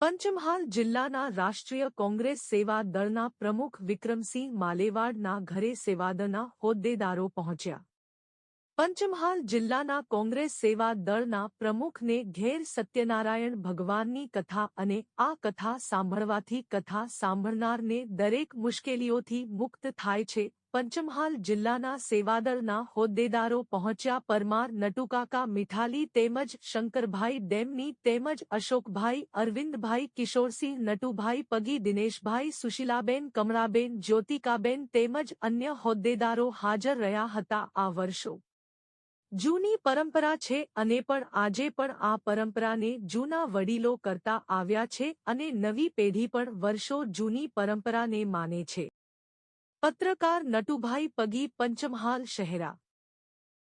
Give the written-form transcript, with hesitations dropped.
પંચમહાલ જિલ્લાના રાષ્ટ્રીય કોંગ્રેસ સેવા દળના પ્રમુખ વિક્રમસિંહ માલેવાડના ઘરે સેવાદળના હોદ્દેદારો પહોંચ્યા. પંચમહાલ જિલ્લાના કોંગ્રેસ સેવા દળના પ્રમુખને ઘેર સત્યનારાયણ ભગવાનની કથા અને આ કથા સાંભળવાથી કથા સાંભળનારને દરેક મુશ્કેલીઓથી મુક્ત થાય છે. પંચમહાલ જિલ્લાના સેવાદળના હોદ્દેદારો પહોંચ્યા. પરમાર, નટુકાકા, મીઠાલી તેમજ શંકરભાઈ ડેમની તેમજ અશોકભાઈ, અરવિંદભાઈ, કિશોરસિંહ, નટુભાઈ પગી, દિનેશભાઈ, સુશીલાબેન, કમળાબેન, જ્યોતિકાબેન તેમજ અન્ય હોદ્દેદારો હાજર રહ્યા હતા. આ વર્ષો જૂની પરંપરા છે અને પણ આજે પણ આ પરંપરાને જૂના વડીલો કરતા આવ્યા છે અને નવી પેઢી પણ વર્ષો જૂની પરંપરાને માને છે. પત્રકાર નટુભાઈ પગી, પંચમહાલ શહેરા.